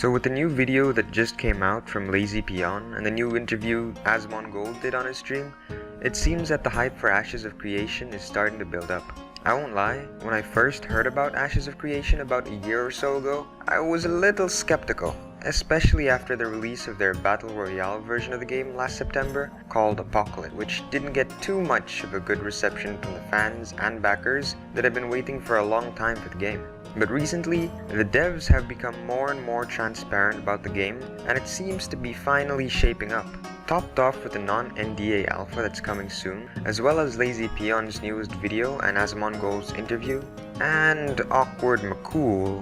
So with the new video that just came out from Lazy Peon and the new interview Asmon Gold did on his stream, it seems that the hype for Ashes of Creation is starting to build up. I won't lie, when I first heard about Ashes of Creation about a year or so ago, I was a little skeptical, especially after the release of their Battle Royale version of the game last September called Apocalypse, which didn't get too much of a good reception from the fans and backers that have been waiting for a long time for the game. But recently, the devs have become more and more transparent about the game, and it seems to be finally shaping up. Topped off with the non-NDA alpha that's coming soon, as well as Lazy Peon's newest video and Asmon Gold's interview, and Awkward McCool.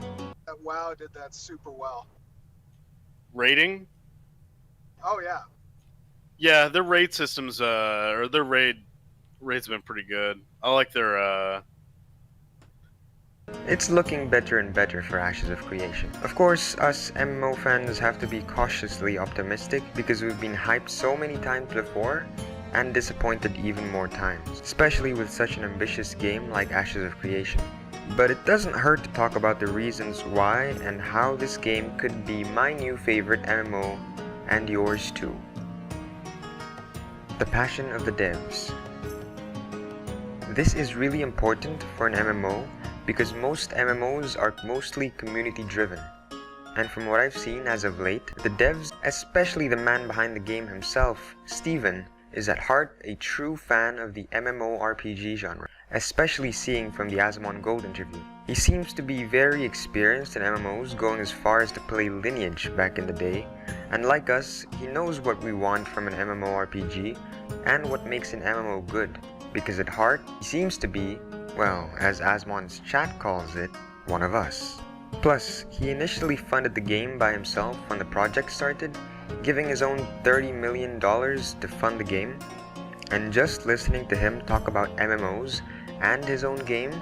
WoW did that super well. Rating? Oh yeah. Yeah, their raid systems, or their raid's been pretty good. I like their, It's looking better and better for Ashes of Creation. Of course, us MMO fans have to be cautiously optimistic because we've been hyped so many times before and disappointed even more times, especially with such an ambitious game like Ashes of Creation. But it doesn't hurt to talk about the reasons why and how this game could be my new favorite MMO and yours too. The passion of the devs. This is really important for an MMO because most MMOs are mostly community driven. And from what I've seen as of late, the devs, especially the man behind the game himself, Steven, is at heart a true fan of the MMORPG genre, especially seeing from the Asmon Gold interview. He seems to be very experienced in MMOs, going as far as to play Lineage back in the day, and like us, he knows what we want from an MMORPG and what makes an MMO good, because at heart, he seems to be, well, as Asmon's chat calls it, one of us. Plus, he initially funded the game by himself when the project started, giving his own $30 million to fund the game. And just listening to him talk about MMOs and his own game,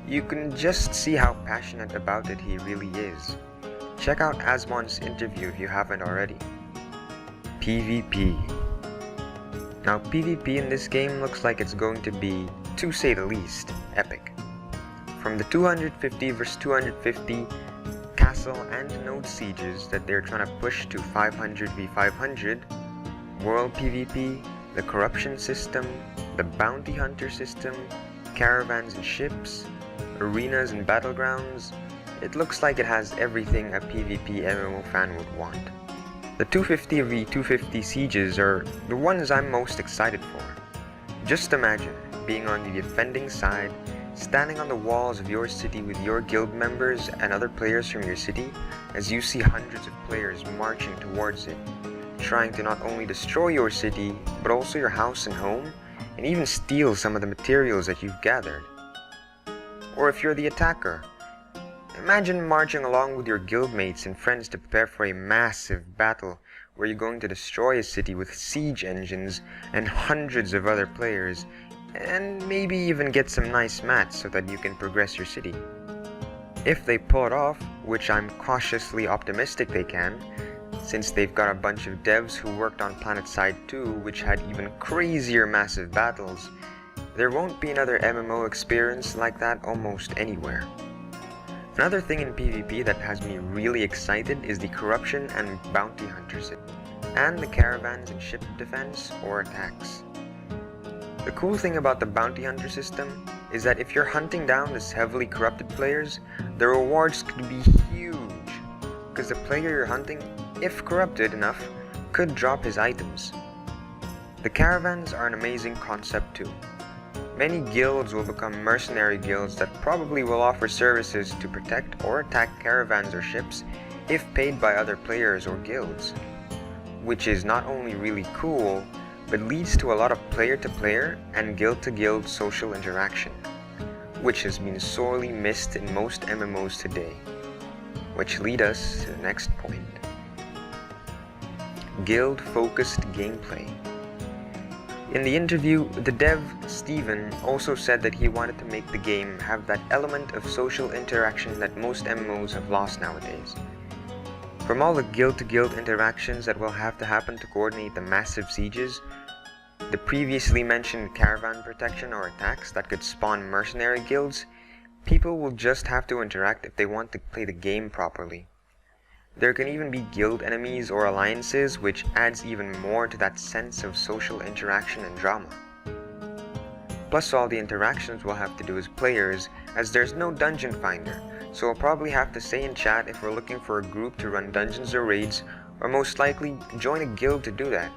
you can just see how passionate about it he really is. Check out Asmon's interview if you haven't already. PvP. Now PvP in this game looks like it's going to be, to say the least, epic. From the 250 vs 250 castle and node sieges that they're trying to push to 500 v 500, world PvP, the corruption system, the bounty hunter system, caravans and ships, arenas and battlegrounds, it looks like it has everything a PvP MMO fan would want. The 250 v 250 sieges are the ones I'm most excited for. Just imagine being on the defending side, standing on the walls of your city with your guild members and other players from your city as you see hundreds of players marching towards it, trying to not only destroy your city, but also your house and home, and even steal some of the materials that you've gathered. Or if you're the attacker, imagine marching along with your guildmates and friends to prepare for a massive battle where you're going to destroy a city with siege engines and hundreds of other players, and maybe even get some nice mats so that you can progress your city. If they pull it off, which I'm cautiously optimistic they can, since they've got a bunch of devs who worked on PlanetSide 2 which had even crazier massive battles, there won't be another MMO experience like that almost anywhere. Another thing in PvP that has me really excited is the corruption and bounty hunter system, and the caravans and ship defense or attacks. The cool thing about the bounty hunter system is that if you're hunting down these heavily corrupted players, the rewards could be huge, because the player you're hunting, if corrupted enough, could drop his items. The caravans are an amazing concept too. Many guilds will become mercenary guilds that probably will offer services to protect or attack caravans or ships if paid by other players or guilds, which is not only really cool, but leads to a lot of player-to-player and guild-to-guild social interaction, which has been sorely missed in most MMOs today. Which lead us to the next point. Guild-focused gameplay. In the interview, the dev, Steven, also said that he wanted to make the game have that element of social interaction that most MMOs have lost nowadays. From all the guild-to-guild interactions that will have to happen to coordinate the massive sieges, the previously mentioned caravan protection or attacks that could spawn mercenary guilds, people will just have to interact if they want to play the game properly. There can even be guild enemies or alliances, which adds even more to that sense of social interaction and drama. Plus all the interactions we'll have to do as players, as there's no dungeon finder, so we'll probably have to say in chat if we're looking for a group to run dungeons or raids, or most likely join a guild to do that.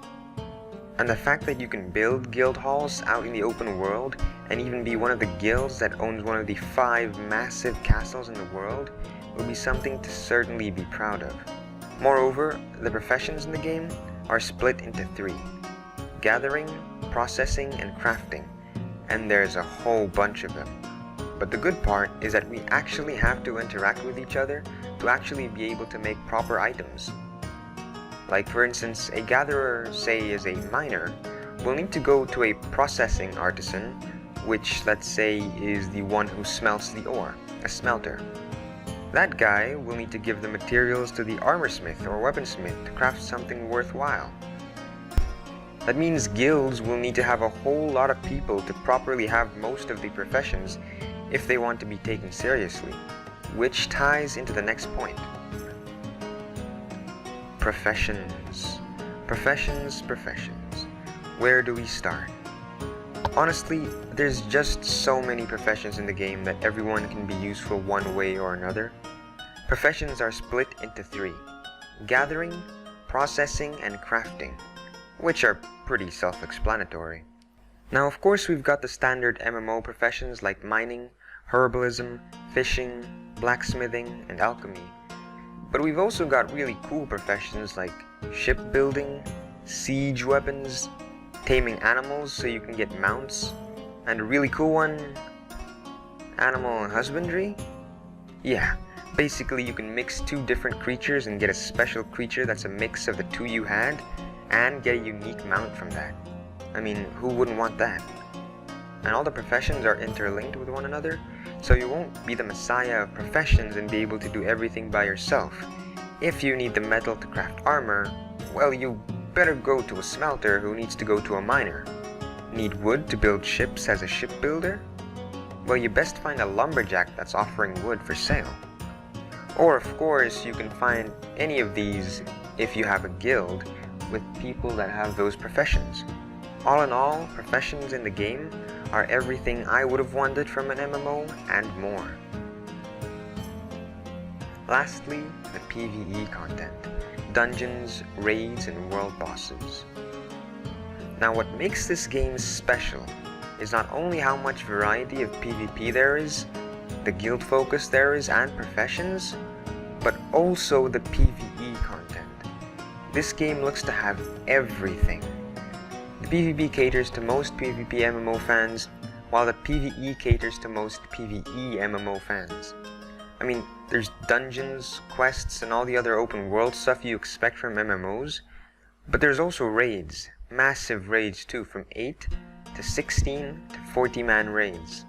And the fact that you can build guild halls out in the open world and even be one of the guilds that owns one of the 5 massive castles in the world will be something to certainly be proud of. Moreover, the professions in the game are split into 3: gathering, processing, and crafting, and there's a whole bunch of them. But the good part is that we actually have to interact with each other to actually be able to make proper items. Like for instance, a gatherer, say is a miner, will need to go to a processing artisan, which let's say is the one who smelts the ore, a smelter. That guy will need to give the materials to the armorsmith or weaponsmith to craft something worthwhile. That means guilds will need to have a whole lot of people to properly have most of the professions if they want to be taken seriously, which ties into the next point. Professions. Professions. Where do we start? Honestly, there's just so many professions in the game that everyone can be useful one way or another. Professions are split into 3: gathering, processing, and crafting, which are pretty self-explanatory. Now of course we've got the standard MMO professions like mining, herbalism, fishing, blacksmithing, and alchemy. But we've also got really cool professions like shipbuilding, siege weapons, taming animals so you can get mounts, and a really cool one, animal husbandry? Yeah, basically you can mix 2 different creatures and get a special creature that's a mix of the 2 you had, and get a unique mount from that. I mean, who wouldn't want that? And all the professions are interlinked with one another, so you won't be the messiah of professions and be able to do everything by yourself. If you need the metal to craft armor, well, you better go to a smelter who needs to go to a miner. Need wood to build ships as a shipbuilder? Well, you best find a lumberjack that's offering wood for sale. Or of course, you can find any of these if you have a guild with people that have those professions. All in all, professions in the game are everything I would have wanted from an MMO and more. Lastly, the PvE content, dungeons, raids, and world bosses. Now what makes this game special is not only how much variety of PvP there is, the guild focus there is, and professions, but also the PvE content. This game looks to have everything. The PvP caters to most PvP MMO fans, while the PvE caters to most PvE MMO fans. I mean, there's dungeons, quests, and all the other open world stuff you expect from MMOs, but there's also raids, massive raids too, from 8 to 16 to 40-man raids.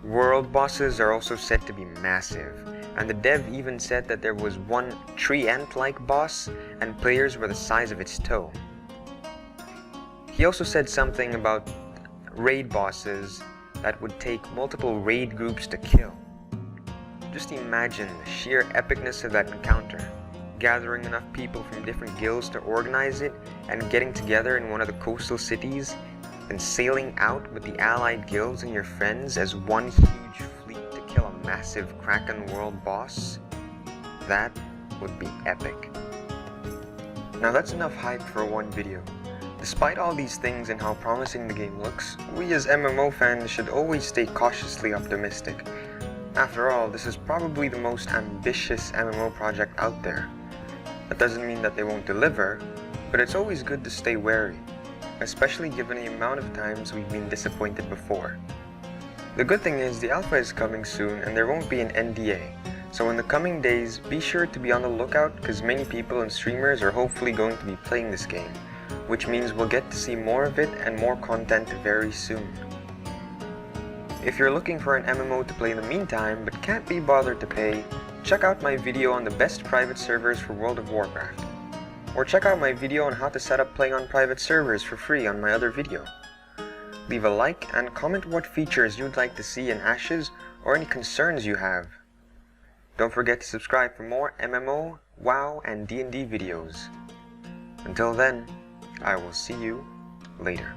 World bosses are also said to be massive, and the dev even said that there was one tree ant-like boss, and players were the size of its toe. He also said something about raid bosses that would take multiple raid groups to kill. Just imagine the sheer epicness of that encounter, gathering enough people from different guilds to organize it and getting together in one of the coastal cities, and sailing out with the allied guilds and your friends as one huge fleet to kill a massive Kraken world boss. That would be epic. Now that's enough hype for one video. Despite all these things and how promising the game looks, we as MMO fans should always stay cautiously optimistic. After all, this is probably the most ambitious MMO project out there. That doesn't mean that they won't deliver, but it's always good to stay wary, especially given the amount of times we've been disappointed before. The good thing is the alpha is coming soon and there won't be an NDA, so in the coming days be sure to be on the lookout because many people and streamers are hopefully going to be playing this game, which means we'll get to see more of it and more content very soon. If you're looking for an MMO to play in the meantime but can't be bothered to pay, check out my video on the best private servers for World of Warcraft. Or check out my video on how to set up playing on private servers for free on my other video. Leave a like and comment what features you'd like to see in Ashes or any concerns you have. Don't Don't forget to subscribe for more MMO, WoW, and D&D videos. Until then, I will see you later.